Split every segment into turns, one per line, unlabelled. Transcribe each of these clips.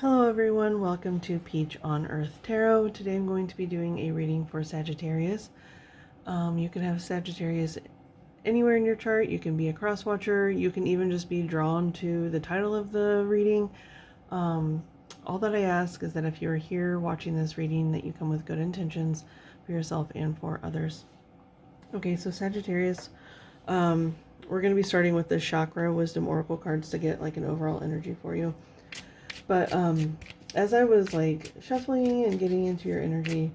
Hello everyone, welcome to Peach on Earth Tarot. Today I'm going to be doing a reading for Sagittarius. You can have Sagittarius anywhere in your chart. You can be a cross watcher. You can even just be drawn to the title of the reading. All that I ask is that if you're here watching this reading, that you come with good intentions for yourself and for others. Okay, so Sagittarius, we're going to be starting with the Chakra Wisdom Oracle cards to get like an overall energy for you. But as I was like shuffling and getting into your energy,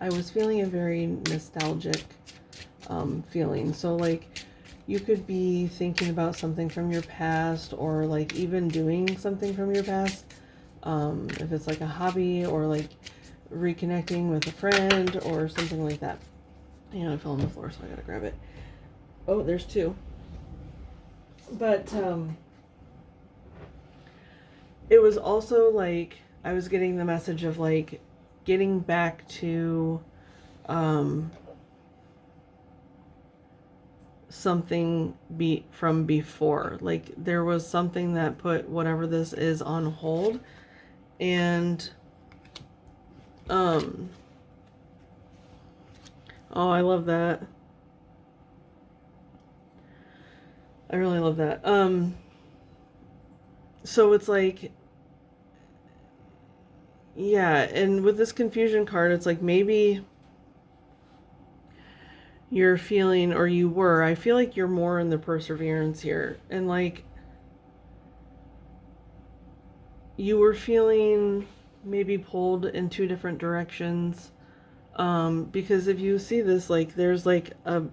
I was feeling a very nostalgic feeling. So like you could be thinking about something from your past, or like even doing something from your past. If it's like a hobby, or like reconnecting with a friend or something like that. And I fell on the floor, so I gotta grab it. Oh, there's two. But it was also like I was getting the message of like getting back to something from before. Like there was something that put whatever this is on hold, and oh, I love that. I really love that. So it's like, yeah, and with this confusion card, it's like maybe you're feeling, or you were, I feel like you're more in the perseverance here. And like, you were feeling maybe pulled in two different directions. Because if you see this, like, there's like a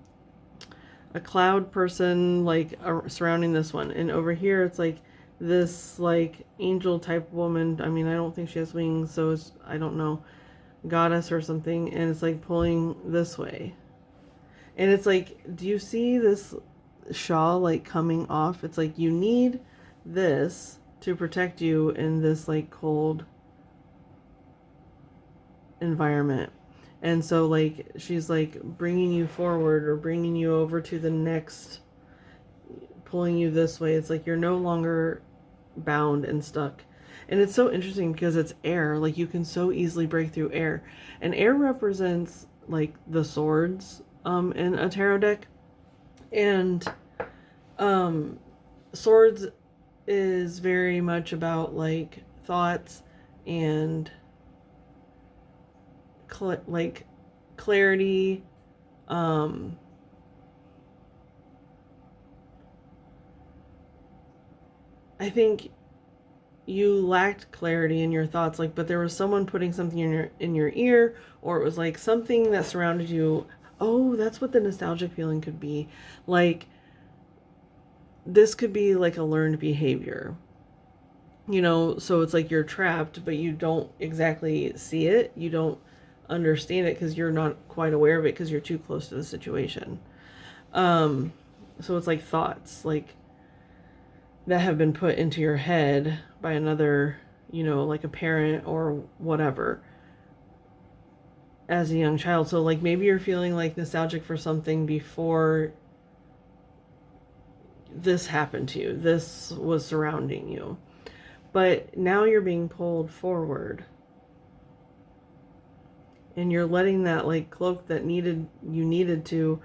cloud person, like, surrounding this one. And over here, it's like this, like, angel type woman. I mean, I don't think she has wings, so it's, I don't know, goddess or something. And it's like pulling this way. And it's like, do you see this shawl like coming off? It's like you need this to protect you in this like cold environment. And so like she's like bringing you forward, or bringing you over to the next, pulling you this way. It's like you're no longer bound and stuck. And it's so interesting because it's air. Like you can so easily break through air. And air represents like the swords in a tarot deck. And swords is very much about like thoughts and like clarity. I think you lacked clarity in your thoughts, like, but there was someone putting something in your ear, or it was like something that surrounded you. Oh, that's what the nostalgic feeling could be. Like this could be like a learned behavior. You know, so it's like you're trapped, but you don't exactly see it. You don't understand it because you're not quite aware of it because you're too close to the situation. So it's like thoughts like that have been put into your head by another, you know, like a parent or whatever, as a young child. So like maybe you're feeling like nostalgic for something before this happened to you. This was surrounding you. But now you're being pulled forward. And you're letting that like cloak that you needed to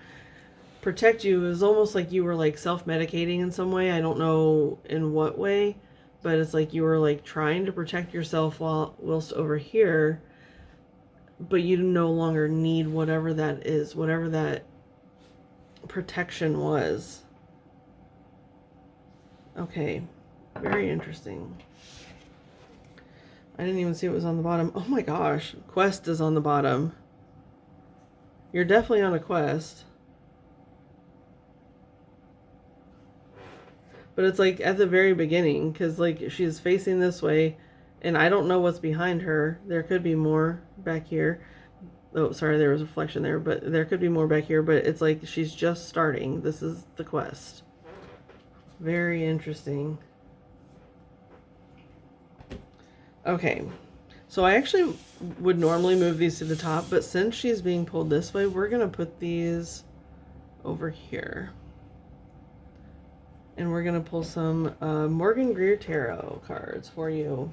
protect you. It was almost like you were like self-medicating in some way. I don't know in what way, but it's like you were like trying to protect yourself whilst over here, but you no longer need whatever that is, whatever that protection was. Okay, very interesting. I didn't even see it was on the bottom. Oh my gosh, quest is on the bottom. You're definitely on a quest. But it's like at the very beginning, because like she's facing this way, and I don't know what's behind her. There could be more back here. Oh, sorry, there was a reflection there, but there could be more back here. But it's like she's just starting. This is the quest. Very interesting. Okay, so I actually would normally move these to the top, but since she's being pulled this way, we're going to put these over here. And we're going to pull some Morgan Greer Tarot cards for you.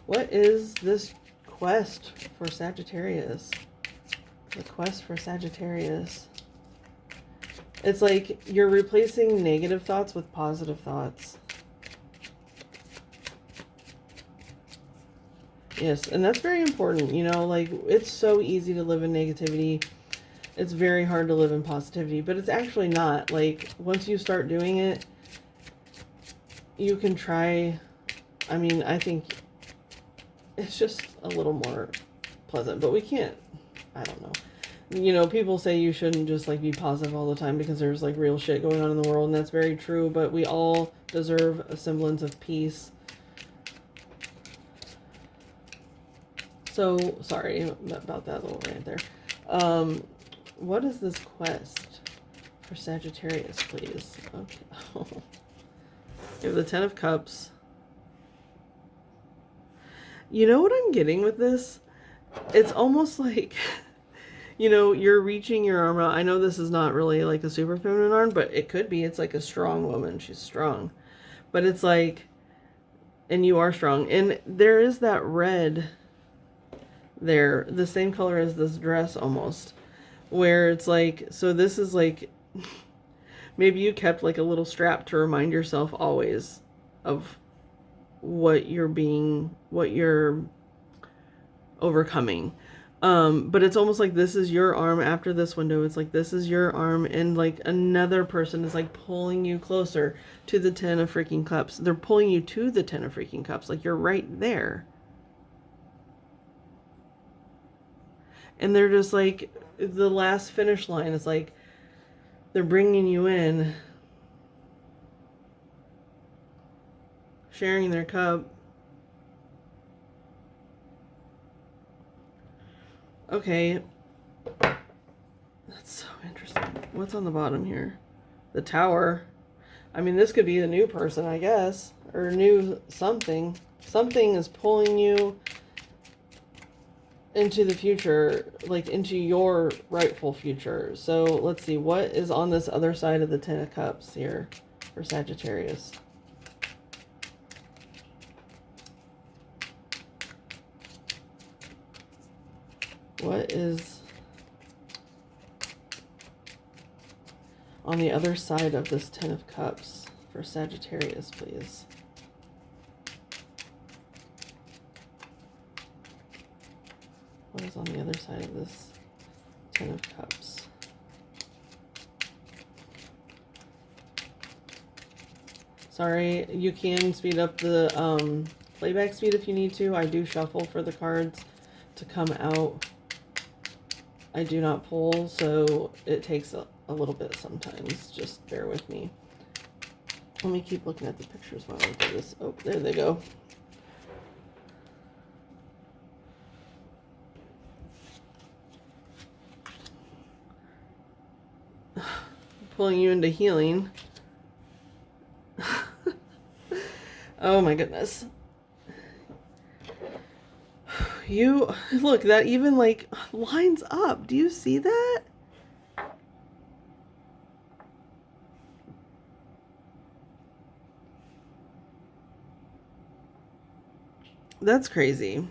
What is this quest for Sagittarius? The quest for Sagittarius. It's like you're replacing negative thoughts with positive thoughts. Yes, and that's very important. You know, like, it's so easy to live in negativity. It's very hard to live in positivity, but it's actually not. Like, once you start doing it, you can try. I mean, I think it's just a little more pleasant, but we can't, I don't know. You know, people say you shouldn't just, like, be positive all the time because there's, like, real shit going on in the world, and that's very true, but we all deserve a semblance of peace. So, sorry about that little rant there. What is this quest for Sagittarius, please? Okay. We have the Ten of Cups. You know what I'm getting with this? It's almost like, you know, you're reaching your arm out. I know this is not really like a super feminine arm, but it could be. It's like a strong woman. She's strong. But it's like, and you are strong. And there is that red there, the same color as this dress almost, where it's like, so this is like, maybe you kept like a little strap to remind yourself always of what you're overcoming. But it's almost like this is your arm after this window. It's like this is your arm, and like another person is like pulling you closer to the Ten of freaking Cups. They're pulling you to the Ten of freaking Cups. Like, you're right there. And they're just like, the last finish line is like, they're bringing you in, sharing their cup. Okay. That's so interesting. What's on the bottom here? The Tower. I mean, this could be the new person, I guess. Or new something. Something is pulling you into the future, like into your rightful future. So let's see, what is on this other side of the Ten of Cups here for Sagittarius? What is on the other side of this Ten of Cups for Sagittarius, please? What is on the other side of this Ten of Cups? Sorry, you can speed up the playback speed if you need to. I do shuffle for the cards to come out. I do not pull, so it takes a little bit sometimes. Just bear with me. Let me keep looking at the pictures while I do this. Oh, there they go. Pulling you into healing. Oh my goodness. You, look, that even like lines up. Do you see that? That's crazy.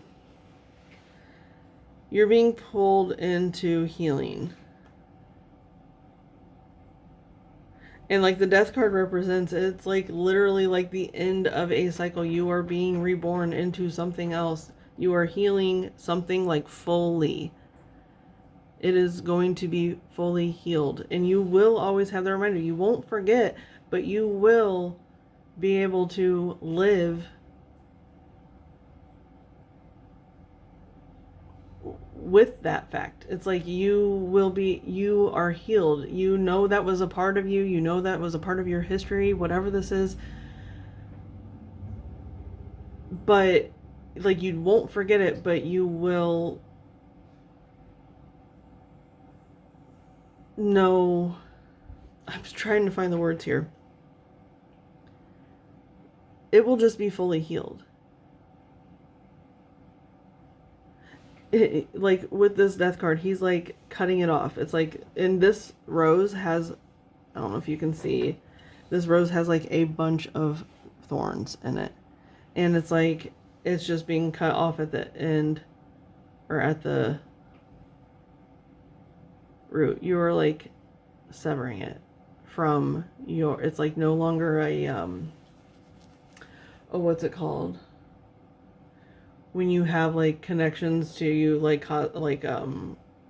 You're being pulled into healing. And like the Death card represents, it's like literally like the end of a cycle. You are being reborn into something else. You are healing something like fully. It is going to be fully healed. And you will always have the reminder. You won't forget, but you will be able to live with that fact. It's like you are healed. You know that was a part of you. You know that was a part of your history, whatever this is. But like, you won't forget it, but you will know. I'm trying to find the words here. It will just be fully healed. Like with this Death card, he's like cutting it off. It's like, in this rose has, I don't know if you can see, this rose has like a bunch of thorns in it. And it's like It's just being cut off at the end, or at the root. You are like severing it from your, it's like no longer a oh, what's it called when you have like connections to you, like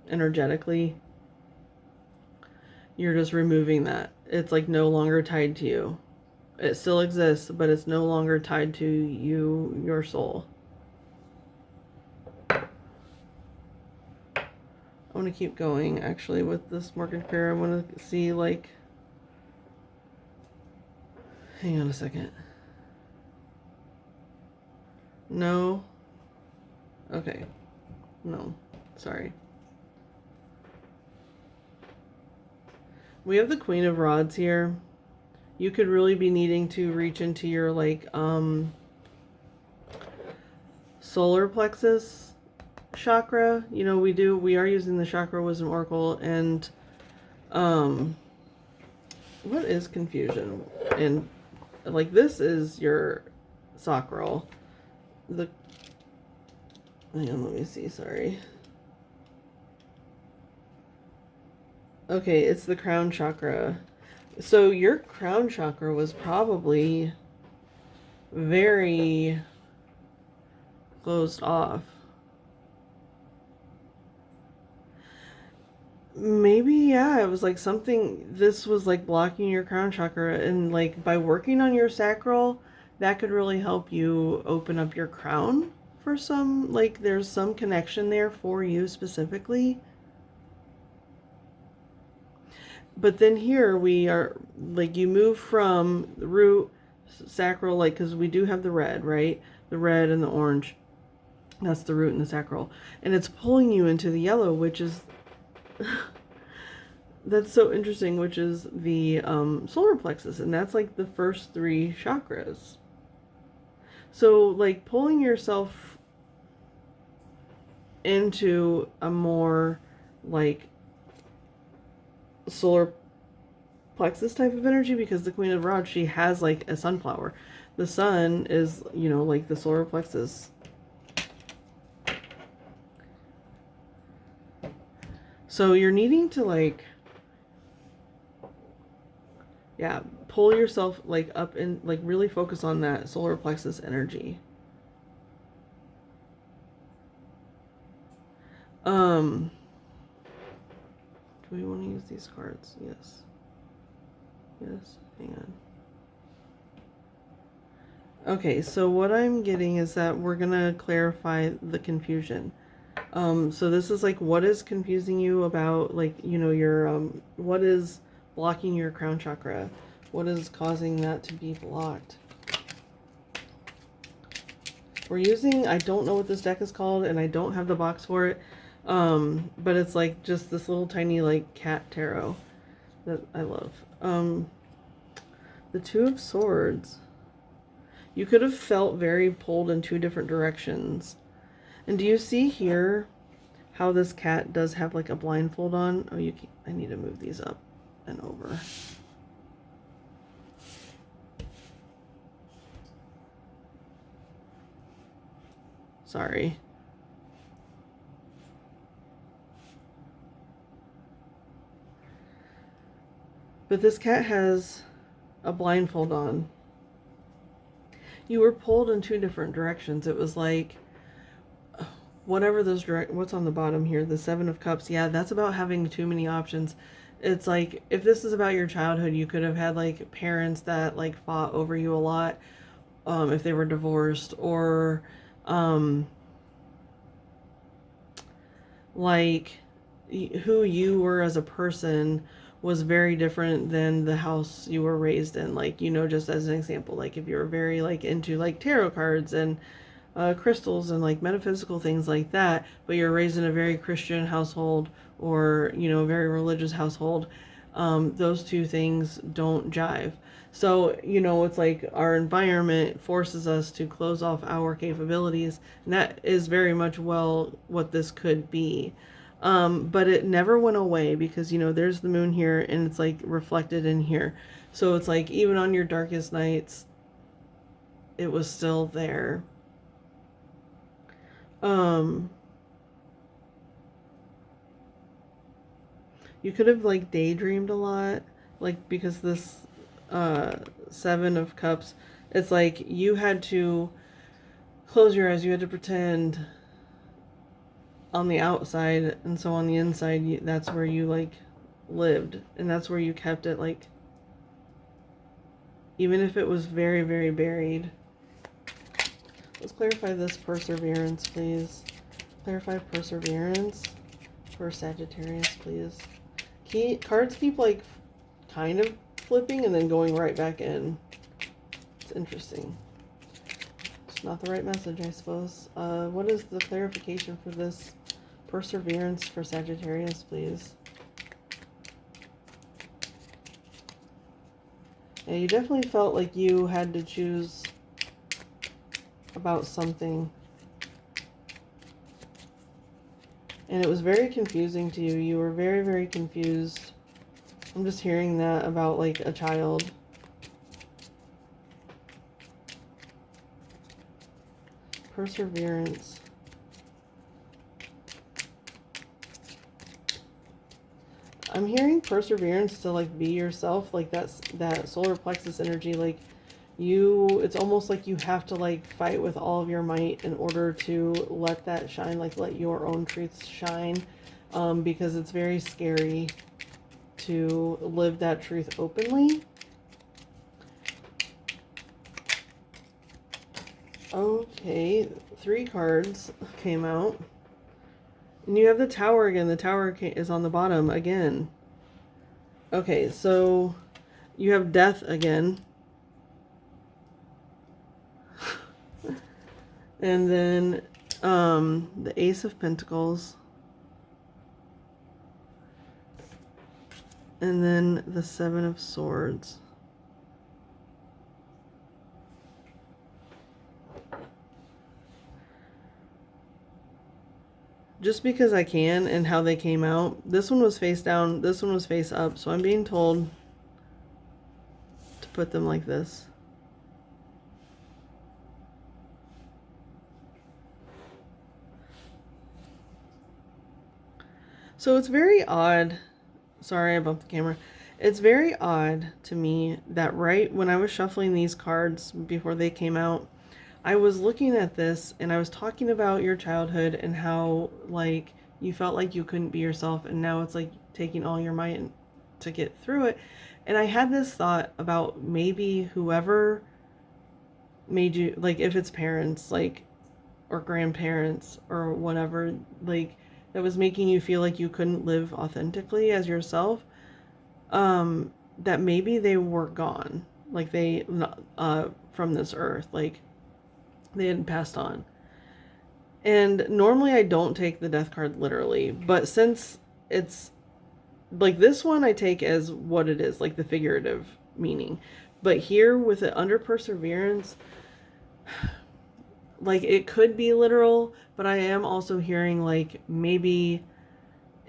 energetically, you're just removing that. It's like no longer tied to you. It still exists, but it's no longer tied to you, your soul. I want to keep going actually with this Morgan Fair. I want to see, like, hang on a second. No. Okay. No. Sorry. We have the Queen of Rods here. You could really be needing to reach into your, like, solar plexus chakra. You know, we are using the Chakra Wisdom Oracle, and what is confusion? And like, this is your sacral. Hang on, let me see, sorry. Okay, it's the crown chakra. So your crown chakra was probably very closed off. Maybe, yeah, it was like something, this was like blocking your crown chakra, and like by working on your sacral, that could really help you open up your crown for some, like there's some connection there for you specifically. But then here we are, like, you move from the root, sacral, like, because we do have the red, right? The red and the orange. That's the root and the sacral. And it's pulling you into the yellow, which is, that's so interesting, which is the solar plexus. And that's like the first 3 chakras. So, like, pulling yourself into a more, like, solar plexus type of energy, because the Queen of Rods, she has like a sunflower. The sun is, you know, like the solar plexus. So you're needing to, like, yeah, pull yourself like up and like really focus on that solar plexus energy. Do we want to use these cards? Yes. Yes. Hang on. Okay, so what I'm getting is that we're gonna clarify the confusion. So this is like, what is confusing you about, like, you know, your what is blocking your crown chakra? What is causing that to be blocked? We're using, I don't know what this deck is called, and I don't have the box for it. But it's like just this little tiny, like, cat tarot that I love. The 2 of Swords. You could have felt very pulled in 2 different directions. And do you see here how this cat does have like a blindfold on? Oh, you can't, I need to move these up and over. Sorry. But this cat has a blindfold on. You were pulled in 2 different directions. It was like, whatever those what's on the bottom here, the 7 of Cups. Yeah, that's about having too many options. It's like, if this is about your childhood, you could have had like parents that like fought over you a lot, if they were divorced, or like who you were as a person was very different than the house you were raised in. Like, you know, just as an example, like if you were very like into like tarot cards and crystals and like metaphysical things like that, but you're raised in a very Christian household, or, you know, a very religious household, those 2 things don't jive. So, you know, it's like our environment forces us to close off our capabilities, and that is very much well what this could be. But it never went away, because, you know, there's the moon here and it's like reflected in here. So it's like, even on your darkest nights, it was still there. Um, you could have like daydreamed a lot, like because this Seven of Cups, it's like you had to close your eyes, you had to pretend on the outside, and so on the inside, that's where you like lived, and that's where you kept it, like even if it was very, very buried. Let's clarify this perseverance, please. Clarify perseverance for Sagittarius, please. Cards keep like kind of flipping and then going right back in. It's interesting. It's not the right message, I suppose. What is the clarification for this perseverance for Sagittarius, please? Yeah, you definitely felt like you had to choose about something. And it was very confusing to you. You were very, very confused. I'm just hearing that about like a child. Perseverance. I'm hearing perseverance to like be yourself, like that solar plexus energy, like it's almost like you have to like fight with all of your might in order to let that shine, like let your own truths shine, because it's very scary to live that truth openly. Okay, 3 cards came out. And you have the Tower again. The Tower is on the bottom again. Okay, so you have Death again. And then the Ace of Pentacles. And then the Seven of Swords. Just because I can and how they came out. This one was face down, this one was face up, so I'm being told to put them like this. So it's very odd. Sorry, I bumped the camera. It's very odd to me that right when I was shuffling these cards before they came out, I was looking at this and I was talking about your childhood and how like you felt like you couldn't be yourself, and now it's like taking all your might to get through it. And I had this thought about maybe whoever made you, like if it's parents, like, or grandparents or whatever, like that was making you feel like you couldn't live authentically as yourself, that maybe they were gone, like they from this earth, like they had passed on. And normally I don't take the Death card literally, but since it's like this one I take as what it is, like the figurative meaning. But here with it under perseverance, like it could be literal, but I am also hearing like maybe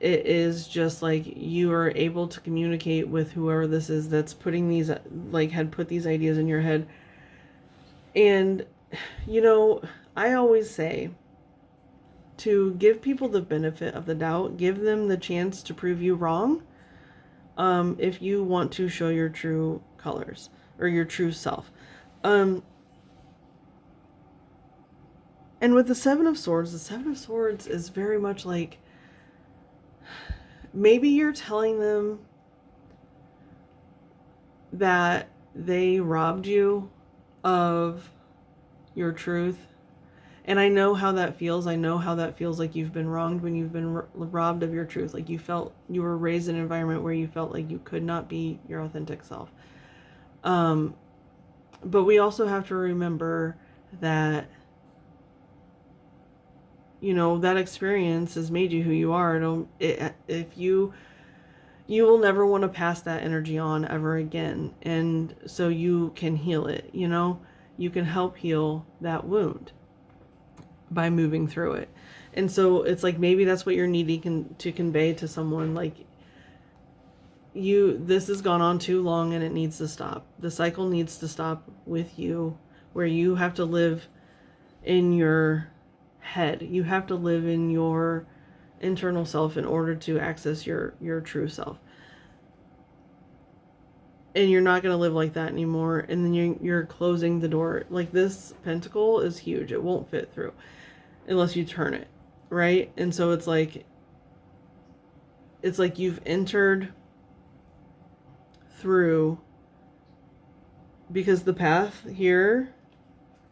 it is just like you are able to communicate with whoever this is that's putting these, like had put these ideas in your head. And you know, I always say to give people the benefit of the doubt, give them the chance to prove you wrong, if you want to show your true colors or your true self. And with the Seven of Swords is very much like maybe you're telling them that they robbed you of your truth. And I know how that feels. I know how that feels, like you've been wronged when you've been robbed of your truth. Like you felt you were raised in an environment where you felt like you could not be your authentic self. But we also have to remember that, you know, that experience has made you who you are. If you will never want to pass that energy on ever again. And so you can heal it, you know, you can help heal that wound by moving through it. And so it's like maybe that's what you're needing to convey to someone, like this has gone on too long and it needs to stop. The cycle needs to stop with you, where you have to live in your head. You have to live in your internal self in order to access your true self. And you're not going to live like that anymore. And then you're closing the door. Like, this pentacle is huge. It won't fit through unless you turn it, right? And so it's like you've entered through, because the path here,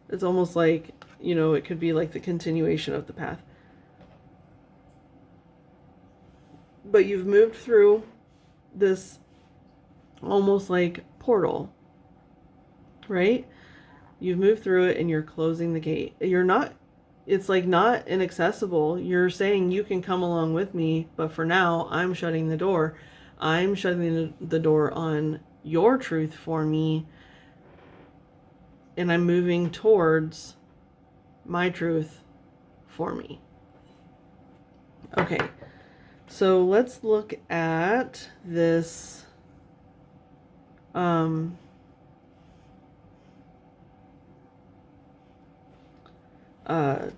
it's almost like, you know, it could be like the continuation of the path. But you've moved through this almost like portal, right? You've moved through it and you're closing the gate. You're not, it's like not inaccessible. You're saying you can come along with me, but for now, I'm shutting the door. I'm shutting the door on your truth for me, and I'm moving towards my truth for me. Okay, so let's look at this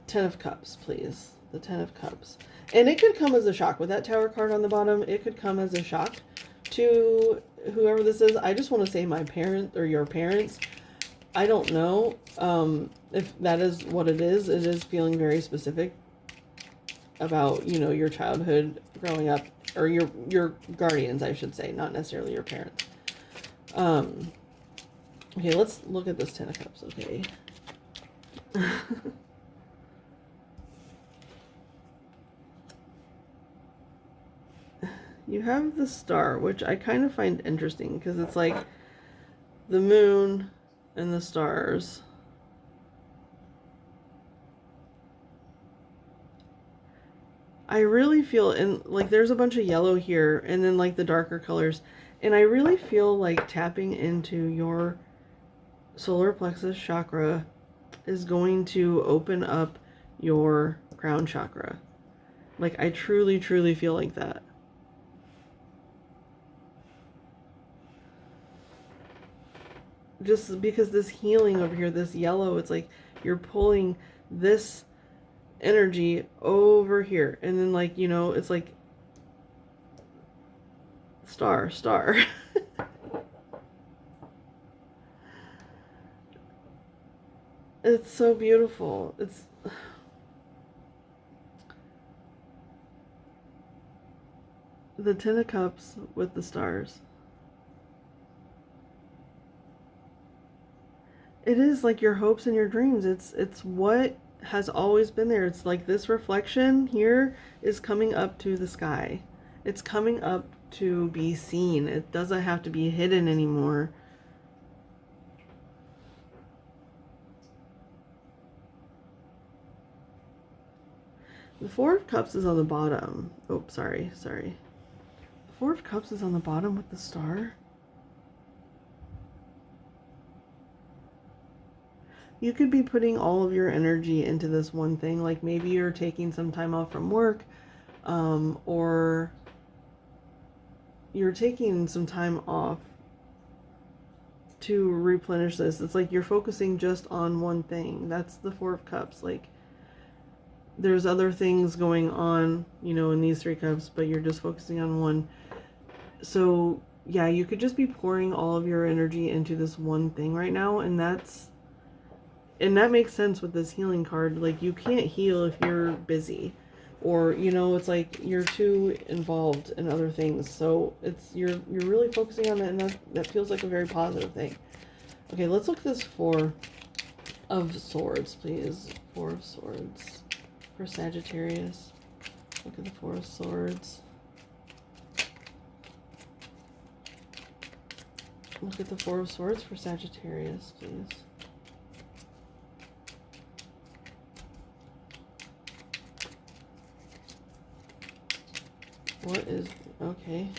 Ten of Cups, please. The Ten of Cups. And it could come as a shock. With that Tower card on the bottom, it could come as a shock to whoever this is. I just want to say my parent or your parents. I don't know if that is what it is. It is feeling very specific about, you know, your childhood growing up, or your guardians, I should say, not necessarily your parents. Okay, let's look at this Ten of Cups, okay? You have the Star, which I kind of find interesting because it's like the moon and the stars. I really feel, and like there's a bunch of yellow here and then like the darker colors, and I really feel like tapping into your solar plexus chakra is going to open up your crown chakra. Like, I truly, truly feel like that. Just because this healing over here, this yellow, it's like you're pulling this energy over here. And then, like, you know, it's like star. It's so beautiful. It's the Ten of Cups with the stars. It is like your hopes and your dreams. It's what has always been there. It's like this reflection here is coming up to the sky. It's coming up to be seen. It doesn't have to be hidden anymore. The Four of Cups is on the bottom. Oh, sorry. The Four of Cups is on the bottom with the star. You could be putting all of your energy into this one thing. Like maybe you're taking some time off from work, or you're taking some time off to replenish this. It's like you're focusing just on one thing. That's the Four of Cups. Like, there's other things going on, you know, in these Three Cups, but you're just focusing on one. So yeah, you could just be pouring all of your energy into this one thing right now, and that makes sense with this healing card. Like, you can't heal if you're busy, or, you know, it's like you're too involved in other things. So it's you're really focusing on that, and that feels like a very positive thing. Okay, let's look at this Four of Swords, please. Four of Swords for Sagittarius. Look at the Four of Swords. Look at the Four of Swords for Sagittarius, please. What is... okay.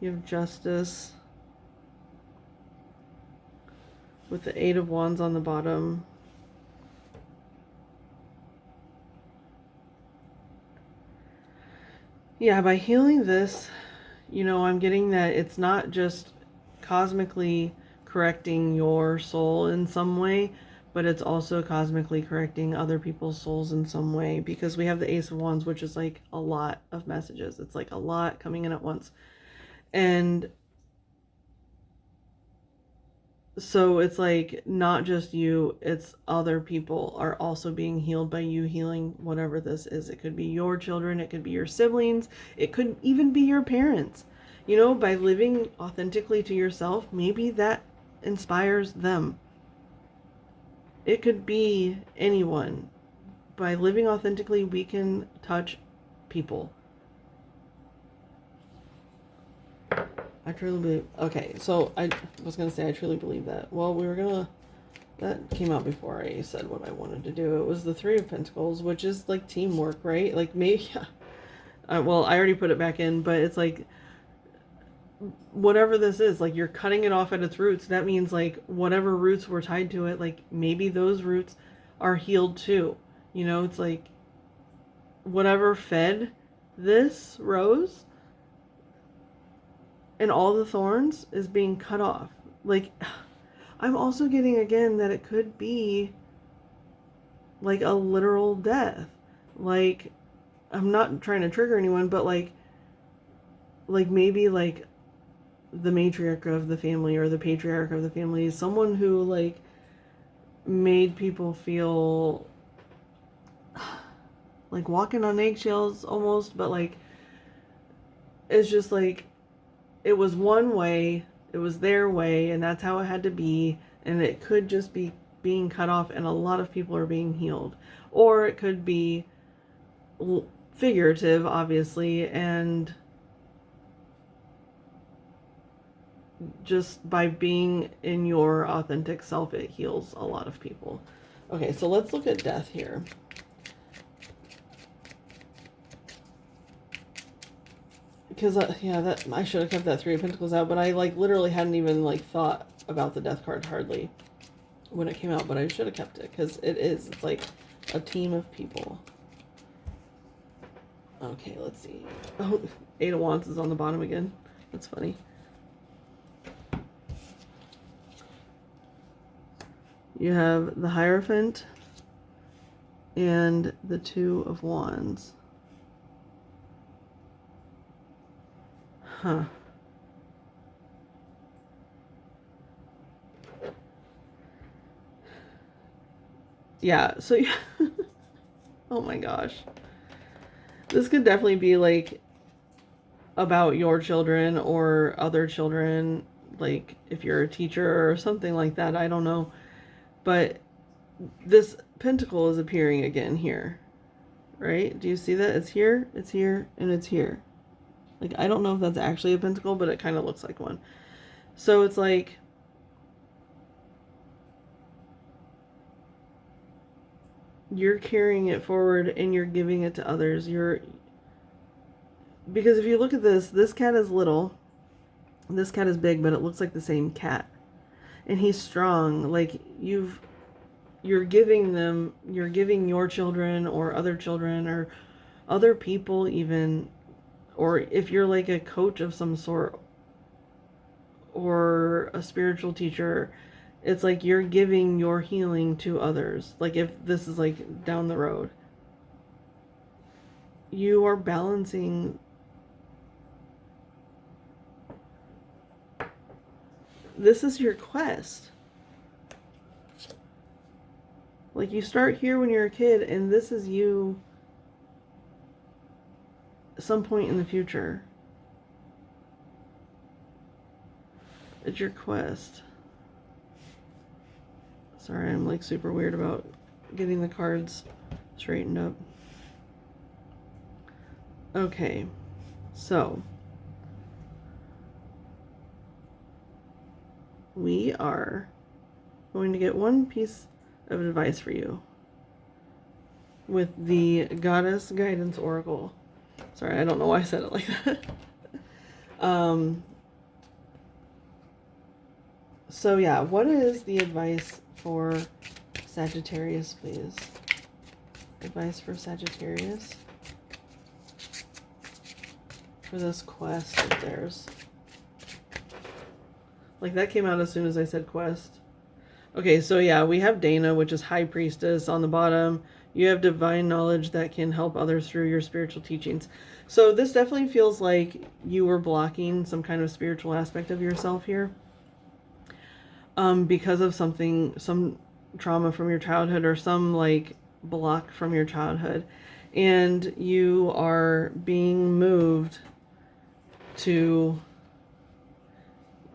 You have Justice with the Eight of Wands on the bottom. Yeah, by healing this, you know, I'm getting that it's not just cosmically correcting your soul in some way, but it's also cosmically correcting other people's souls in some way, because we have the Ace of Wands, which is like a lot of messages. It's like a lot coming in at once. And so it's like not just you, it's other people are also being healed by you healing whatever this is. It could be your children, it could be your siblings, it could even be your parents. You know, by living authentically to yourself, maybe that inspires them. It could be anyone. By living authentically, we can touch people. I truly believe. Okay, so I was going to say I truly believe that. Well, that came out before I said what I wanted to do. It was the Three of Pentacles, which is like teamwork, right? Like maybe, well, I already put it back in, but it's like, whatever this is, like you're cutting it off at its roots. That means like whatever roots were tied to it, like maybe those roots are healed too. You know, it's like whatever fed this rose and all the thorns is being cut off. Like, I'm also getting again that it could be like a literal death. Like, I'm not trying to trigger anyone, but like maybe like the matriarch of the family or the patriarch of the family is someone who like made people feel like walking on eggshells almost, but like it's just like it was one way, it was their way, and that's how it had to be, and it could just be being cut off and a lot of people are being healed. Or it could be figurative, obviously, and just by being in your authentic self, it heals a lot of people. Okay, so let's look at death here. Because, yeah, that I should have kept that Three of Pentacles out, but I, like, literally hadn't even, like, thought about the death card hardly when it came out, but I should have kept it, because it's, like, a team of people. Okay, let's see. Oh, Eight of Wands is on the bottom again. That's funny. You have the Hierophant and the Two of Wands. Huh. Yeah, so oh my gosh. This could definitely be like about your children or other children, like if you're a teacher or something like that, I don't know. But this pentacle is appearing again here, right? Do you see that? It's here, and it's here. Like, I don't know if that's actually a pentacle, but it kind of looks like one. So it's like, you're carrying it forward and you're giving it to others. Because if you look at this cat is little, this cat is big, but it looks like the same cat. And he's strong. Like, you're giving your children or other people even, or if you're like a coach of some sort or a spiritual teacher, it's like you're giving your healing to others. Like if this is like down the road, you are balancing. This is your quest. Like you start here when you're a kid, and this is you some point in the future. It's your quest. Sorry, I'm like super weird about getting the cards straightened up. Okay, so we are going to get one piece of advice for you with the Goddess Guidance Oracle. Sorry, I don't know why I said it like that. So yeah, what is the advice for Sagittarius, please? Advice for Sagittarius for this quest of theirs. Like that came out as soon as I said quest. Okay, so yeah, we have Dana, which is High Priestess on the bottom. You have divine knowledge that can help others through your spiritual teachings. So this definitely feels like you were blocking some kind of spiritual aspect of yourself here. Because of some trauma from your childhood or some like block from your childhood. And you are being moved to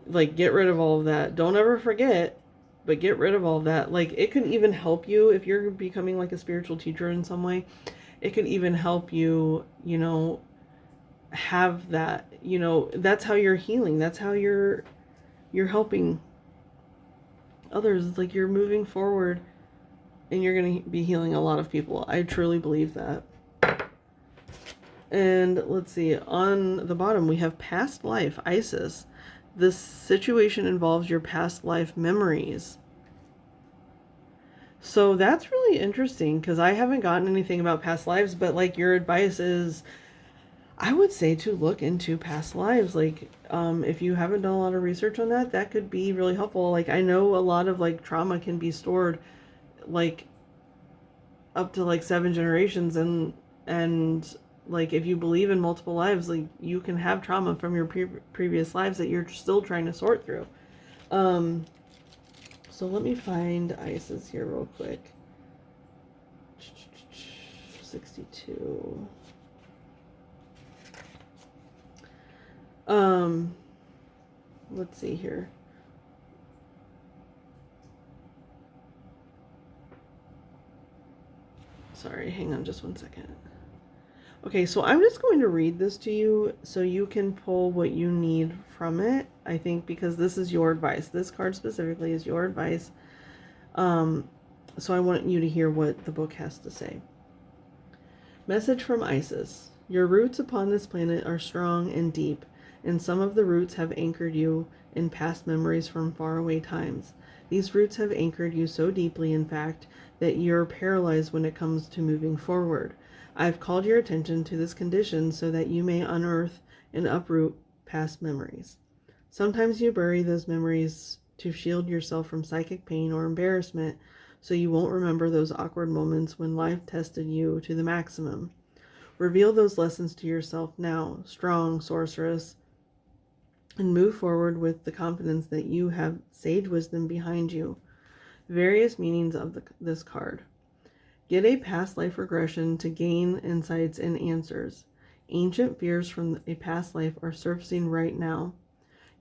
like get rid of all of that. Don't ever forget, but get rid of all of that. Like it could even help you if you're becoming like a spiritual teacher in some way. It could even help you, have that, that's how you're healing. That's how you're helping others. Like you're moving forward and you're going to be healing a lot of people. I truly believe that. And let's see, on the bottom we have past life, Isis. This situation involves your past life memories. So that's really interesting because I haven't gotten anything about past lives, but like your advice is, I would say to look into past lives. Like, if you haven't done a lot of research on that, that could be really helpful. Like, I know a lot of like trauma can be stored, like up to like 7 generations, and like if you believe in multiple lives, like you can have trauma from your previous lives that you're still trying to sort through. So let me find Isis here real quick. 62. Let's see here. Sorry, hang on just 1 second. Okay, so I'm just going to read this to you so you can pull what you need from it. I think because this is your advice. This card specifically is your advice. So I want you to hear what the book has to say. Message from Isis. Your roots upon this planet are strong and deep, and some of the roots have anchored you in past memories from faraway times. These roots have anchored you so deeply, in fact, that you're paralyzed when it comes to moving forward. I've called your attention to this condition so that you may unearth and uproot past memories. Sometimes you bury those memories to shield yourself from psychic pain or embarrassment, so you won't remember those awkward moments when life tested you to the maximum. Reveal those lessons to yourself now, strong sorceress, and move forward with the confidence that you have sage wisdom behind you. Various meanings of this card. Get a past life regression to gain insights and answers. Ancient fears from a past life are surfacing right now.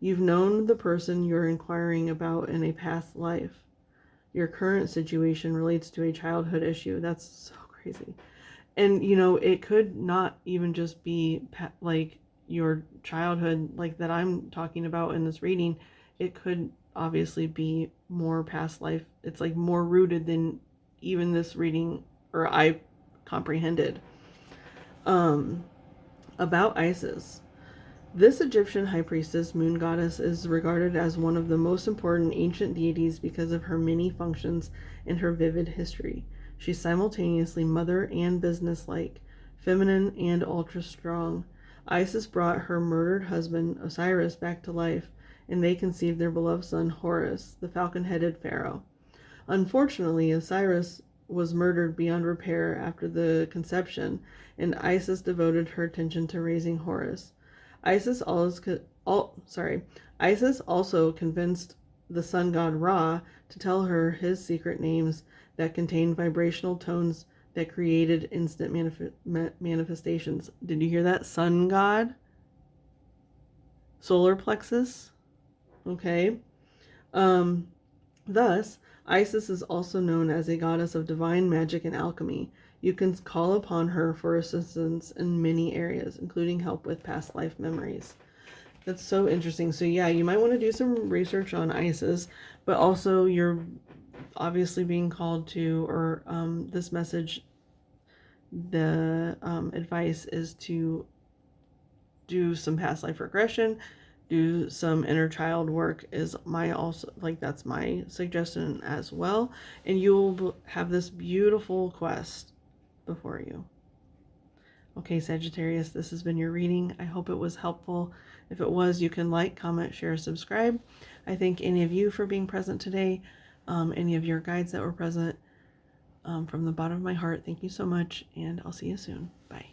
You've known the person you're inquiring about in a past life. Your current situation relates to a childhood issue. That's so crazy. And, it could not even just be like your childhood, like that I'm talking about in this reading. It could obviously be more past life. It's like more rooted than even this reading or I comprehended. About Isis. This Egyptian high priestess, moon goddess, is regarded as one of the most important ancient deities because of her many functions and her vivid history. She's simultaneously mother and businesslike, feminine and ultra-strong. Isis brought her murdered husband, Osiris, back to life, and they conceived their beloved son, Horus, the falcon-headed pharaoh. Unfortunately, Osiris was murdered beyond repair after the conception, and Isis devoted her attention to raising Horus. Isis also convinced the sun god Ra to tell her his secret names that contained vibrational tones that created instant manifestations. Did you hear that? Sun god? Solar plexus? Okay. Thus, Isis is also known as a goddess of divine magic and alchemy. You can call upon her for assistance in many areas, including help with past life memories. That's so interesting. So yeah, you might want to do some research on Isis, but also you're obviously being called to, or this message, the advice is to do some past life regression, do some inner child work is that's my suggestion as well, and you'll have this beautiful quest before you. Okay, Sagittarius, this has been your reading. I hope it was helpful. If it was, you can like, comment, share, subscribe. I thank any of you for being present today. any of your guides that were present. From the bottom of my heart, thank you so much, and I'll see you soon. Bye.